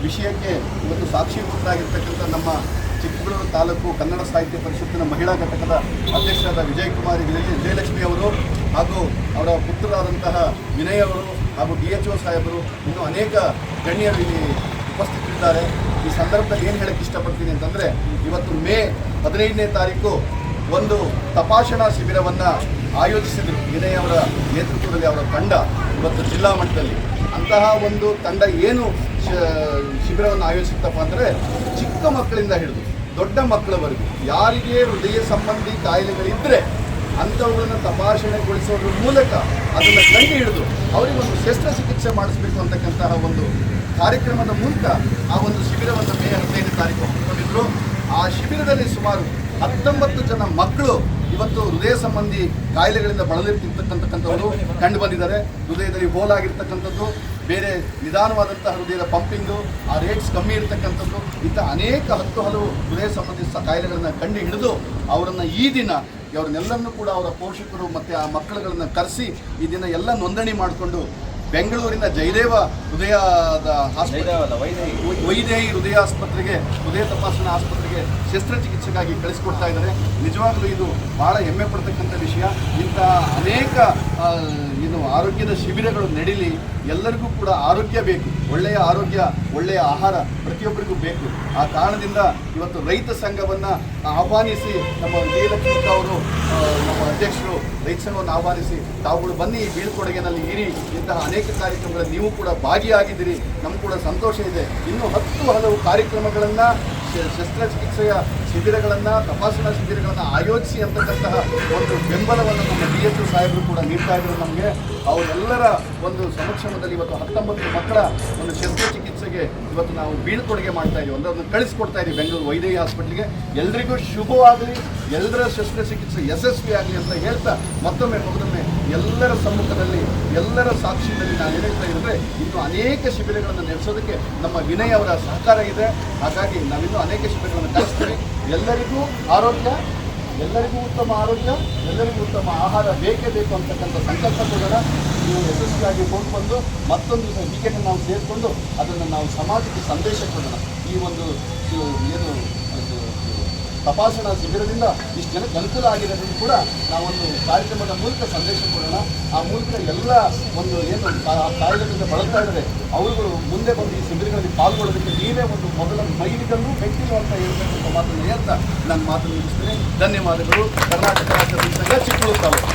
ವಿಷಯಕ್ಕೆ ಇವತ್ತು ಸಾಕ್ಷೀಭೂತರಾಗಿರ್ತಕ್ಕಂಥ ನಮ್ಮ ಚಿಕ್ಕಮಗಳೂರು ತಾಲೂಕು ಕನ್ನಡ ಸಾಹಿತ್ಯ ಪರಿಷತ್ತಿನ ಮಹಿಳಾ ಘಟಕದ ಅಧ್ಯಕ್ಷರಾದ ವಿಜಯಕುಮಾರಿ ವಿಜಯಲಕ್ಷ್ಮಿ ಅವರು ಹಾಗೂ ಅವರ ಪುತ್ರರಾದಂತಹ ವಿನಯ್ ಅವರು ಹಾಗೂ DHO ಸಾಹೇಬರು ಇನ್ನೂ ಅನೇಕ ಗಣ್ಯರು ಇಲ್ಲಿ ಉಪಸ್ಥಿತರಿದ್ದಾರೆ. ಈ ಸಂದರ್ಭದಲ್ಲಿ ಏನು ಹೇಳಕ್ಕೆ ಇಷ್ಟಪಡ್ತೀನಿ ಅಂತಂದರೆ, ಇವತ್ತು ಮೇ 15ನೇ ತಾರೀಕು ಒಂದು ತಪಾಸಣಾ ಶಿಬಿರವನ್ನು ಆಯೋಜಿಸಿದರು. ವಿನಯ್ ಅವರ ನೇತೃತ್ವದಲ್ಲಿ ಅವರ ತಂಡ ಇವತ್ತು ಜಿಲ್ಲಾ ಮಟ್ಟದಲ್ಲಿ ಅಂತಹ ಒಂದು ತಂಡ ಏನು ಶಿಬಿರವನ್ನು ಆಯೋಜಿಸುತ್ತಪ್ಪ ಅಂದರೆ, ಚಿಕ್ಕ ಮಕ್ಕಳಿಂದ ಹಿಡಿದು ದೊಡ್ಡ ಮಕ್ಕಳವರೆಗೂ ಯಾರಿಗೆ ಹೃದಯ ಸಂಬಂಧಿ ಕಾಯಿಲೆಗಳಿದ್ದರೆ ಅಂಥವುಗಳನ್ನು ತಪಾಸಣೆಗೊಳಿಸೋದ್ರ ಮೂಲಕ ಅದನ್ನು ಕಂಡು ಹಿಡಿದು ಅವರಿಗೊಂದು ಶಸ್ತ್ರಚಿಕಿತ್ಸೆ ಮಾಡಿಸಬೇಕು ಅಂತಕ್ಕಂತಹ ಒಂದು ಕಾರ್ಯಕ್ರಮದ ಮೂಲಕ ಆ ಒಂದು ಶಿಬಿರವನ್ನು ಮೇ 15ನೇ ತಾರೀಕು ಹಮ್ಮಿಕೊಂಡಿದ್ದರು. ಆ ಶಿಬಿರದಲ್ಲಿ ಸುಮಾರು 19 ಜನ ಮಕ್ಕಳು ಇವತ್ತು ಹೃದಯ ಸಂಬಂಧಿ ಕಾಯಿಲೆಗಳಿಂದ ಬಳಲಿರ್ತಕ್ಕಂಥವರು ಕಂಡು ಬಂದಿದ್ದಾರೆ. ಹೃದಯದಲ್ಲಿ ಹೋಲಾಗಿರ್ತಕ್ಕಂಥದ್ದು, ಬೇರೆ ನಿಧಾನವಾದಂತಹ ಹೃದಯದ ಪಂಪಿಂಗು, ಆ ರೇಟ್ಸ್ ಕಮ್ಮಿ ಇರತಕ್ಕಂಥದ್ದು, ಇಂಥ ಅನೇಕ ಹಲವು ಹೃದಯ ಸಂಬಂಧಿ ಕಾಯಿಲೆಗಳನ್ನು ಕಂಡು ಹಿಡಿದು ಅವರನ್ನು ಈ ದಿನ ಅವ್ರನ್ನೆಲ್ಲರನ್ನೂ ಕೂಡ ಅವರ ಪೋಷಕರು ಮತ್ತು ಆ ಮಕ್ಕಳುಗಳನ್ನು ಕರೆಸಿ ಈ ದಿನ ಎಲ್ಲ ನೋಂದಣಿ ಮಾಡಿಕೊಂಡು ಬೆಂಗಳೂರಿನ ಜಯದೇವ ಹೃದಯದ ವೈದೇಹಿ ಹೃದಯ ಆಸ್ಪತ್ರೆಗೆ, ಹೃದಯ ತಪಾಸಣಾ ಆಸ್ಪತ್ರೆಗೆ ಶಸ್ತ್ರಚಿಕಿತ್ಸೆಗಾಗಿ ಕಳಿಸ್ಕೊಡ್ತಾ ಇದ್ದಾರೆ. ನಿಜವಾಗಲೂ ಇದು ಭಾಳ ಹೆಮ್ಮೆ ಪಡ್ತಕ್ಕಂಥ ವಿಷಯ. ಇಂಥ ಅನೇಕ ಆರೋಗ್ಯದ ಶಿಬಿರಗಳು ನಡೀಲಿ. ಎಲ್ಲರಿಗೂ ಕೂಡ ಆರೋಗ್ಯ ಬೇಕು, ಒಳ್ಳೆಯ ಆರೋಗ್ಯ, ಒಳ್ಳೆಯ ಆಹಾರ ಪ್ರತಿಯೊಬ್ಬರಿಗೂ ಬೇಕು. ಆ ಕಾರಣದಿಂದ ಇವತ್ತು ರೈತ ಸಂಘವನ್ನು ಆಹ್ವಾನಿಸಿ ನಮ್ಮ ವಿಜಯಲಕ್ಷ್ಮಿ ಅವರು ನಮ್ಮ ಅಧ್ಯಕ್ಷರು ರೈತ ಸಂಘವನ್ನು ಆಹ್ವಾನಿಸಿ ತಾವುಗಳು ಬನ್ನಿ ಬೀಳ್ಕೊಡುಗೆನಲ್ಲಿ ಇರಿ, ಇಂತಹ ಅನೇಕ ಕಾರ್ಯಕ್ರಮಗಳಲ್ಲಿ ನೀವು ಕೂಡ ಭಾಗಿಯಾಗಿದ್ದೀರಿ, ನಮ್ಗೆ ಕೂಡ ಸಂತೋಷ ಇದೆ. ಇನ್ನೂ ಹಲವು ಕಾರ್ಯಕ್ರಮಗಳನ್ನು, ಶಸ್ತ್ರಚಿಕಿತ್ಸೆಯ ಶಿಬಿರಗಳನ್ನು, ತಪಾಸಣಾ ಶಿಬಿರಗಳನ್ನು ಆಯೋಜಿಸಿ ಅಂತಕ್ಕಂತಹ ಒಂದು ಬೆಂಬಲವನ್ನು ನಮ್ಮ DHO ಸಾಹೇಬರು ಕೂಡ ನೀಡ್ತಾ ಇದ್ರು ನಮಗೆ. ಅವರೆಲ್ಲರ ಒಂದು ಸಮಕ್ಷಮದಲ್ಲಿ ಇವತ್ತು 19 ಮಕ್ಕಳ ಒಂದು ಶಸ್ತ್ರಚಿಕಿತ್ಸೆಗೆ ಇವತ್ತು ನಾವು ಬೀಳ್ಕೊಡುಗೆ ಮಾಡ್ತಾ ಇದ್ದೀವಿ, ಅದನ್ನು ಕಳಿಸ್ಕೊಡ್ತಾ ಇದ್ದೀವಿ ಬೆಂಗಳೂರು ವೈದೇಹಿ ಹಾಸ್ಪಿಟ್ಲಿಗೆ. ಎಲ್ರಿಗೂ ಶುಭವಾಗಲಿ, ಎಲ್ಲರ ಶಸ್ತ್ರಚಿಕಿತ್ಸೆ ಯಶಸ್ವಿ ಆಗಲಿ ಅಂತ ಹೇಳ್ತಾ ಮತ್ತೊಮ್ಮೆ ಎಲ್ಲರ ಸಮ್ಮುಖದಲ್ಲಿ, ಎಲ್ಲರ ಸಾಕ್ಷಿಯಲ್ಲಿ ನಾನು ಹೇಳ್ತಾ ಇದ್ದರೆ ಇನ್ನು ಅನೇಕ ಶಿಬಿರಗಳನ್ನು ನಡೆಸೋದಕ್ಕೆ ನಮ್ಮ ವಿನಯ್ ಅವರ ಸಹಕಾರ ಇದೆ. ಹಾಗಾಗಿ ನಾವಿನ್ನೂ ಅನೇಕ ಶಿಬಿರಗಳನ್ನು ನಡೆಸ್ತೀವಿ. ಎಲ್ಲರಿಗೂ ಆರೋಗ್ಯ, ಎಲ್ಲರಿಗೂ ಉತ್ತಮ ಆರೋಗ್ಯ, ಎಲ್ಲರಿಗೂ ಉತ್ತಮ ಆಹಾರ ಬೇಕೇ ಬೇಕು ಅಂತಕ್ಕಂಥ ಸಂಕಲ್ಪ ಕೊಡೋಣ. ನೀವು ಯಶಸ್ವಿಯಾಗಿ ಹೋಗ್ಬಂದು ಮತ್ತೊಂದು ವೀಕೆಂಡ್ ನಾವು ಸೇರಿಕೊಂಡು ಅದನ್ನು ನಾವು ಸಮಾಜಕ್ಕೆ ಸಂದೇಶ ಕೊಡೋಣ. ಈ ಒಂದು ಏನು ತಪಾಸಣಾ ಶಿಬಿರದಿಂದ ಇಷ್ಟು ಜನಕ್ಕೆ ಅನುಕೂಲ ಆಗಿರೋದ್ರಿಂದ ಕೂಡ ನಾವೊಂದು ಕಾರ್ಯಕ್ರಮದ ಮೂಲಕ ಸಂದೇಶ ಕೊಡೋಣ. ಆ ಮೂಲಕ ಎಲ್ಲ ಒಂದು ಏನು ಕಾಯಿಲೆಗಳಿಂದ ಬಳಲ್ತಾ ಇದ್ದಾರೆ ಅವರುಗಳು ಮುಂದೆ ಬಂದು ಈ ಶಿಬಿರಗಳಲ್ಲಿ ಪಾಲ್ಗೊಳ್ಳೋದಕ್ಕೆ ನೀವೇ ಒಂದು ಮೊದಲ ಮೈಲಿಗಲ್ಲೂ ಮೆಟ್ಟಿಲು ಅಂತ ಹೇಳ್ತಕ್ಕಂಥ ಮಾತನ್ನು ಹೇಳ್ತಾ ನನ್ನ ಮಾತನ್ನು ಮುಗಿಸ್ತೇನೆ. ಧನ್ಯವಾದಗಳು. ಕರ್ನಾಟಕ ರಾಜ್ಯ ರೈತ ಸಂಘ, ಚಿಕ್ಕಮಗಳೂರು ತಾಲೂಕು.